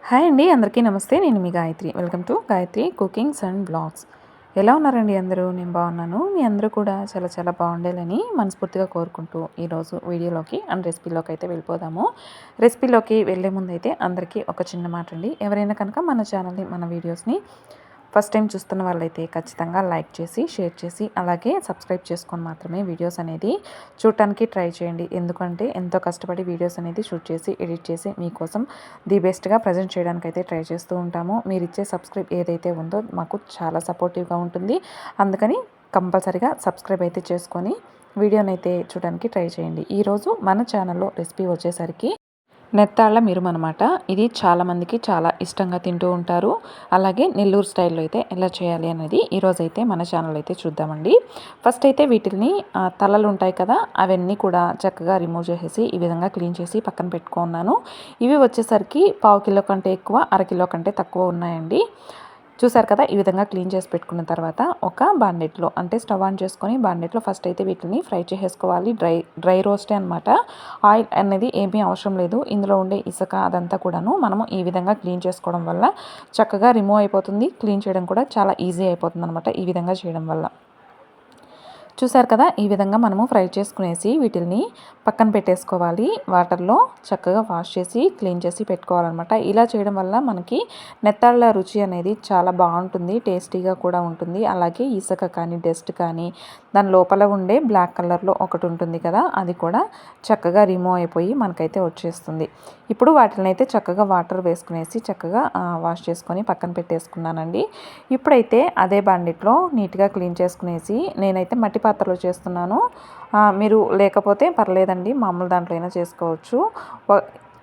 Hi అండి, అందరికీ నమస్తే. నేను మీ Gayatri. Welcome to Gayatri cookings and blogs. ఎలా ఉన్నారండి అందరూ? నేను బాగున్నాను. మీ అందరూ కూడా చాలా చాలా బాగుండాలని మనస్ఫూర్తిగా కోరుకుంటూ ఈరోజు వీడియోలోకి అండ్ రెసిపీలోకి అయితే వెళ్ళిపోదాము. రెసిపీలోకి వెళ్ళే ముందు అయితే అందరికీ ఒక చిన్న మాట అండి. ఎవరైనా కనుక మన ఛానల్ని, మన వీడియోస్ని ఫస్ట్ టైం చూస్తున్న వాళ్ళైతే ఖచ్చితంగా లైక్ చేసి, షేర్ చేసి, అలాగే సబ్స్క్రైబ్ చేసుకొని మాత్రమే వీడియోస్ అనేది చూడటానికి ట్రై చేయండి. ఎందుకంటే ఎంతో కష్టపడి వీడియోస్ అనేది షూట్ చేసి, ఎడిట్ చేసి మీకోసం ది బెస్ట్గా ప్రజెంట్ చేయడానికి అయితే ట్రై చేస్తూ ఉంటాము. మీరు ఇచ్చే సబ్స్క్రైబ్ ఏదైతే ఉందో మాకు చాలా సపోర్టివ్గా ఉంటుంది. అందుకని కంపల్సరీగా సబ్స్క్రైబ్ అయితే చేసుకొని వీడియోని అయితే చూడడానికి ట్రై చేయండి. ఈరోజు మన ఛానల్లో రెసిపీ వచ్చేసరికి నెత్తాళ్ళ మిరుమనమాట. ఇది చాలామందికి చాలా ఇష్టంగా తింటూ ఉంటారు. అలాగే నెల్లూరు స్టైల్లో అయితే ఎలా చేయాలి అనేది ఈరోజైతే మన ఛానల్ అయితే చూద్దామండి. ఫస్ట్ అయితే వీటిని తలలు ఉంటాయి కదా, అవన్నీ కూడా చక్కగా రిమూవ్ చేసేసి ఈ విధంగా క్లీన్ చేసి పక్కన పెట్టుకున్నాను. ఇవి వచ్చేసరికి 1/2 కిలో కంటే ఎక్కువ, 1/2 కిలో కంటే తక్కువ ఉన్నాయండి. చూసారు కదా, ఈ విధంగా క్లీన్ చేసి పెట్టుకున్న తర్వాత ఒక బాండెట్లో అంటే స్టవ్ ఆన్ చేసుకొని బాండెట్లో ఫస్ట్ అయితే వీటిని ఫ్రై చేసేసుకోవాలి. డ్రై రోస్టే అనమాట. ఆయిల్ అనేది ఏమీ అవసరం లేదు. ఇందులో ఉండే ఇసుక అదంతా కూడాను మనము ఈ విధంగా క్లీన్ చేసుకోవడం వల్ల చక్కగా రిమూవ్ అయిపోతుంది. క్లీన్ చేయడం కూడా చాలా ఈజీ అయిపోతుంది అనమాట ఈ విధంగా చేయడం వల్ల. చూసారు కదా, ఈ విధంగా మనము ఫ్రై చేసుకునేసి వీటిని పక్కన పెట్టేసుకోవాలి. వాటర్లో చక్కగా వాష్ చేసి క్లీన్ చేసి పెట్టుకోవాలన్నమాట. ఇలా చేయడం వల్ల మనకి నెత్తాళ్ళ రుచి అనేది చాలా బాగుంటుంది, టేస్టీగా కూడా ఉంటుంది. అలాగే ఇసుక కానీ, డస్ట్ కానీ, దాని లోపల ఉండే బ్లాక్ కలర్లో ఒకటి ఉంటుంది కదా, అది కూడా చక్కగా రిమూవ్ అయిపోయి మనకైతే వచ్చేస్తుంది. ఇప్పుడు వాటిని అయితే చక్కగా వాటర్ వేసుకునేసి చక్కగా వాష్ చేసుకొని పక్కన పెట్టేసుకున్నానండి. ఇప్పుడైతే అదే బాండిట్లో నీట్గా క్లీన్ చేసుకునేసి నేనైతే మట్టి పాత్రలో చేస్తున్నాను. మీరు లేకపోతే పర్లేదండి, మామూలు దాంట్లో అయినా చేసుకోవచ్చు.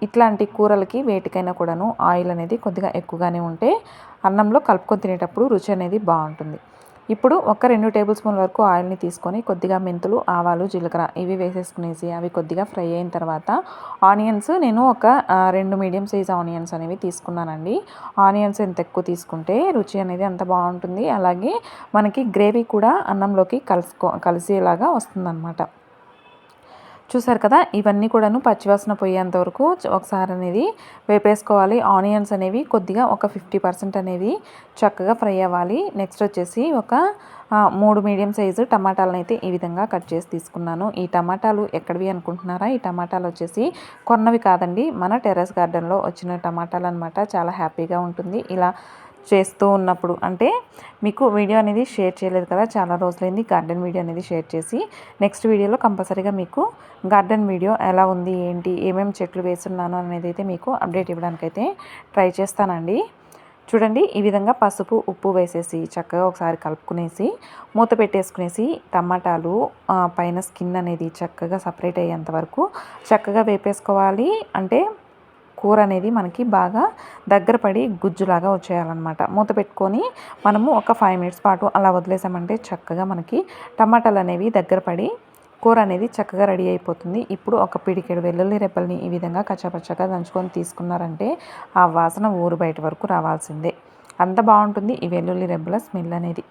ఇట్లాంటి కూరలకి వేటికైనా కూడాను ఆయిల్ అనేది కొద్దిగా ఎక్కువగానే ఉంటే అన్నంలో కలుపుకొని తినేటప్పుడు రుచి అనేది బాగుంటుంది. ఇప్పుడు ఒక 2 టేబుల్ స్పూన్ల వరకు ఆయిల్ని తీసుకొని కొద్దిగా మెంతులు, ఆవాలు, జీలకర్ర ఇవి వేసేసుకునేసి అవి కొద్దిగా ఫ్రై అయిన తర్వాత ఆనియన్స్ నేను ఒక 2 మీడియం సైజ్ ఆనియన్స్ అనేవి తీసుకున్నానండి. ఆనియన్స్ ఎంత ఎక్కువ తీసుకుంటే రుచి అనేది అంత బాగుంటుంది. అలాగే మనకి గ్రేవీ కూడా అన్నంలోకి కలిసేలాగా వస్తుందన్నమాట. చూసారు కదా, ఇవన్నీ కూడాను పచ్చివాసన పోయేంత వరకు ఒకసారి అనేది వేపేసుకోవాలి. ఆనియన్స్ అనేవి కొద్దిగా ఒక 50% అనేవి చక్కగా ఫ్రై అవ్వాలి. నెక్స్ట్ వచ్చేసి ఒక 3 మీడియం సైజు టమాటాలను అయితే ఈ విధంగా కట్ చేసి తీసుకున్నాను. ఈ టమాటాలు ఎక్కడివి అనుకుంటున్నారా? ఈ టమాటాలు వచ్చేసి కొన్నవి కాదండి, మన టెర్రస్ గార్డెన్లో వచ్చిన టమాటాలు అనమాట. చాలా హ్యాపీగా ఉంటుంది ఇలా చేస్తూ ఉన్నప్పుడు. అంటే మీకు వీడియో అనేది షేర్ చేయలేదు కదా, చాలా రోజులైంది గార్డెన్ వీడియో అనేది షేర్ చేసి. నెక్స్ట్ వీడియోలో కంపల్సరీగా మీకు గార్డెన్ వీడియో ఎలా ఉంది, ఏంటి, ఏమేమి చెట్లు వేస్తున్నాను అనేది అయితే మీకు అప్డేట్ ఇవ్వడానికైతే ట్రై చేస్తానండి. చూడండి, ఈ విధంగా పసుపు, ఉప్పు వేసేసి చక్కగా ఒకసారి కలుపుకునేసి మూత పెట్టేసుకునేసి టమాటాలు పైన స్కిన్ అనేది చక్కగా సపరేట్ అయ్యేంత వరకు చక్కగా వేపేసుకోవాలి. అంటే కూర అనేది మనకి బాగా దగ్గర పడి గుజ్జులాగా వచ్చేయాలన్నమాట. మూత పెట్టుకొని మనము ఒక 5 మినిట్స్ పాటు అలా వదిలేసామంటే చక్కగా మనకి టమాటాలు అనేవి దగ్గర పడి కూర అనేది చక్కగా రెడీ అయిపోతుంది. ఇప్పుడు ఒక పిడికెడు వెల్లుల్లి రెబ్బల్ని ఈ విధంగా కచ్చాపచ్చాగా దంచుకొని తీసుకున్నారంటే ఆ వాసన ఊరు బయట వరకు రావాల్సిందే. అంత బాగుంటుంది ఈ వెల్లుల్లి రెబ్బల స్మెల్ అనేది.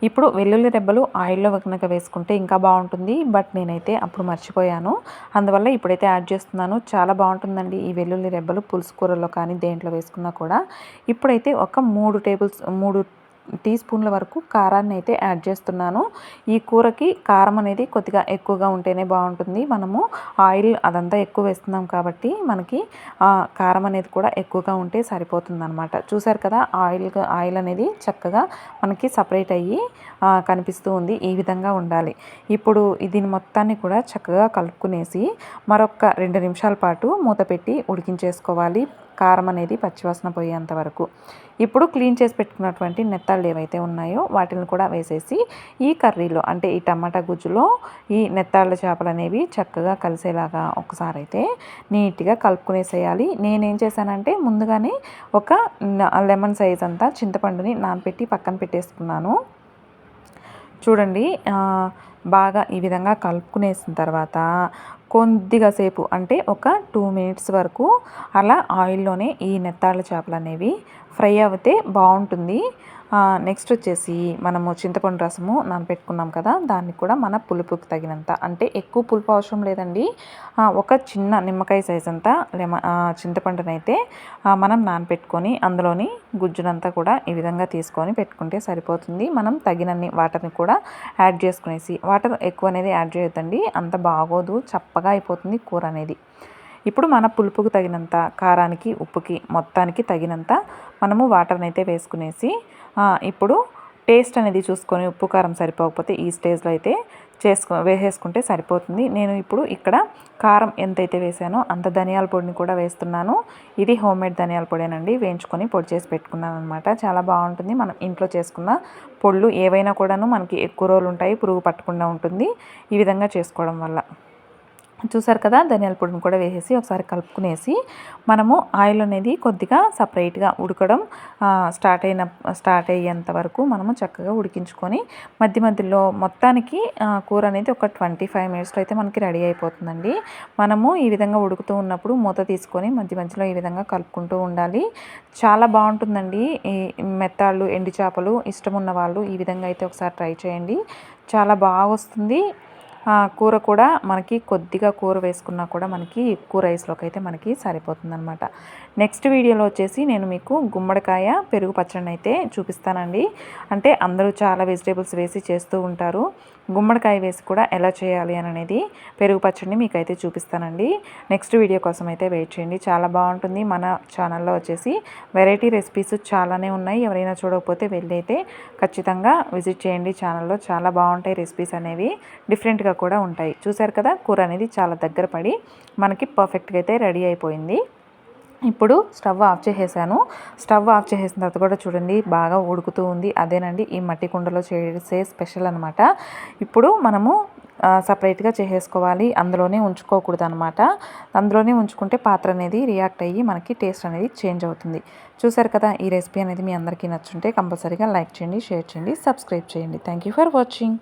ఇప్పుడు వెల్లుల్లి రెబ్బలు ఆయిల్లో కనుక వేసుకుంటే ఇంకా బాగుంటుంది. బట్ నేనైతే అప్పుడు మర్చిపోయాను, అందువల్ల ఇప్పుడైతే యాడ్ చేస్తున్నాను. చాలా బాగుంటుందండి ఈ వెల్లుల్లి రెబ్బలు పులుసు కూరలో కానీ దేంట్లో వేసుకున్నా కూడా. ఇప్పుడైతే ఒక 3 టీ స్పూన్ల వరకు కారాన్ని అయితే యాడ్ చేస్తున్నాను. ఈ కూరకి కారం అనేది కొద్దిగా ఎక్కువగా ఉంటేనే బాగుంటుంది. మనము ఆయిల్ అదంతా ఎక్కువ వేస్తున్నాం కాబట్టి మనకి కారం అనేది కూడా ఎక్కువగా ఉంటే సరిపోతుంది అనమాట. చూసారు కదా, ఆయిల్ అనేది చక్కగా మనకి సపరేట్ అయ్యి కనిపిస్తూ ఉంది. ఈ విధంగా ఉండాలి. ఇప్పుడు దీని మొత్తాన్ని కూడా చక్కగా కలుపుకునేసి మరొక 2 నిమిషాల పాటు మూత పెట్టి ఉడికించేసుకోవాలి, కారం అనేది పచ్చివాసన పోయేంత వరకు. ఇప్పుడు క్లీన్ చేసి పెట్టుకున్నటువంటి నెత్తాళ్ళు ఏవైతే ఉన్నాయో వాటిని కూడా వేసేసి ఈ కర్రీలో అంటే ఈ టమాటా గుజ్జులో ఈ నెత్తాళ్ళ చేపలు అనేవి చక్కగా కలిసేలాగా ఒకసారి అయితే నీట్గా కలుపుకునేసేయాలి. నేనేం చేశానంటే ముందుగానే ఒక లెమన్ సైజ్ అంతా చింతపండుని నానబెట్టి పక్కన పెట్టేసుకున్నాను. చూడండి, బాగా ఈ విధంగా కలుపుకునేసిన తర్వాత కొద్దిగా సేపు అంటే ఒక 2 మినిట్స్ వరకు అలా ఆయిల్లోనే ఈ నెత్తాళ్ళ చేపలు అనేవి ఫ్రై అవుతే బాగుంటుంది. నెక్స్ట్ వచ్చేసి మనము చింతపండు రసము నానబెట్టుకున్నాం కదా, దాన్ని కూడా మన పులుపుకి తగినంత, అంటే ఎక్కువ పులుపు అవసరం లేదండి, ఒక చిన్న నిమ్మకాయ సైజ్ అంతా చింతపండునైతే మనం నానబెట్టుకొని అందులోని గుజ్జునంతా కూడా ఈ విధంగా తీసుకొని పెట్టుకుంటే సరిపోతుంది. మనం తగినన్ని వాటర్ని కూడా యాడ్ చేసుకునేసి, వాటర్ ఎక్కువ అనేది యాడ్ చేయొద్దండి, అంత బాగోదు, చప్పగా అయిపోతుంది కూర అనేది. ఇప్పుడు మన పులుపుకు తగినంత, కారానికి ఉప్పుకి మొత్తానికి తగినంత మనము వాటర్ని అయితే వేసుకునేసి, ఇప్పుడు టేస్ట్ అనేది చూసుకొని ఉప్పు కారం సరిపోకపోతే ఈ స్టేజ్లో అయితే వేసేసుకుంటే సరిపోతుంది. నేను ఇప్పుడు ఇక్కడ కారం ఎంతైతే వేసానో అంత ధనియాల పొడిని కూడా వేస్తున్నాను. ఇది హోమ్మేడ్ ధనియాల పొడేనండి, వేయించుకొని పొడి చేసి పెట్టుకున్నాను అనమాట. చాలా బాగుంటుంది. మనం ఇంట్లో చేసుకున్న పొళ్ళు ఏవైనా కూడాను మనకి ఎక్కువ రోజులు ఉంటాయి, పురుగు పట్టకుండా ఉంటుంది ఈ విధంగా చేసుకోవడం వల్ల. చూసారు కదా, ధనియాల పొడిని కూడా వేసేసి ఒకసారి కలుపుకునేసి మనము ఆయిల్ అనేది కొద్దిగా సపరేట్గా ఉడకడం స్టార్ట్ అయ్యేంత వరకు మనము చక్కగా ఉడికించుకొని మధ్య మధ్యలో మొత్తానికి కూర అనేది ఒక 25 మినిట్స్లో అయితే మనకి రెడీ అయిపోతుందండి. మనము ఈ విధంగా ఉడుకుతూ ఉన్నప్పుడు మూత తీసుకొని మధ్య మధ్యలో ఈ విధంగా కలుపుకుంటూ ఉండాలి. చాలా బాగుంటుందండి. ఈ మెత్తాళ్ళు, ఎండు చేపలు ఇష్టం ఉన్న వాళ్ళు ఈ విధంగా అయితే ఒకసారి ట్రై చేయండి, చాలా బాగా వస్తుంది. కూర కూడా మనకి కొద్దిగా కూర వేసుకున్నా కూడా మనకి ఎక్కువ రైస్లోకి అయితే మనకి సరిపోతుందన్నమాట. నెక్స్ట్ వీడియోలో వచ్చేసి నేను మీకు గుమ్మడికాయ పెరుగు పచ్చడిని అయితే చూపిస్తానండి. అంటే అందరూ చాలా వెజిటేబుల్స్ వేసి చేస్తూ ఉంటారు, గుమ్మడికాయ వేసి కూడా ఎలా చేయాలి అని అనేది పెరుగు పచ్చడిని మీకు అయితే చూపిస్తానండి. నెక్స్ట్ వీడియో కోసం అయితే వెయిట్ చేయండి, చాలా బాగుంటుంది. మన ఛానల్లో వచ్చేసి వెరైటీ రెసిపీస్ చాలానే ఉన్నాయి, ఎవరైనా చూడకపోతే వెళ్ళి అయితే ఖచ్చితంగా విజిట్ చేయండి. ఛానల్లో చాలా బాగుంటాయి రెసిపీస్ అనేవి, డిఫరెంట్గా కూడా ఉంటాయి. చూసారు కదా, కూర అనేది చాలా దగ్గర పడి మనకి పర్ఫెక్ట్గా అయితే రెడీ అయిపోయింది. ఇప్పుడు స్టవ్ ఆఫ్ చేసేసాను. స్టవ్ ఆఫ్ చేసేసిన తర్వాత కూడా చూడండి బాగా ఉడుకుతూ ఉంది. అదేనండి ఈ మట్టి కుండలో చేసే స్పెషల్ అనమాట. ఇప్పుడు మనము సపరేట్గా చేసేసుకోవాలి, అందులోనే ఉంచుకోకూడదు అనమాట. అందులోనే ఉంచుకుంటే పాత్ర అనేది రియాక్ట్ అయ్యి మనకి టేస్ట్ అనేది చేంజ్ అవుతుంది. చూసారు కదా, ఈ రెసిపీ అనేది మీ అందరికీ నచ్చుంటే కంపల్సరీగా లైక్ చేయండి, షేర్ చేయండి, సబ్స్క్రైబ్ చేయండి. Thank you for watching.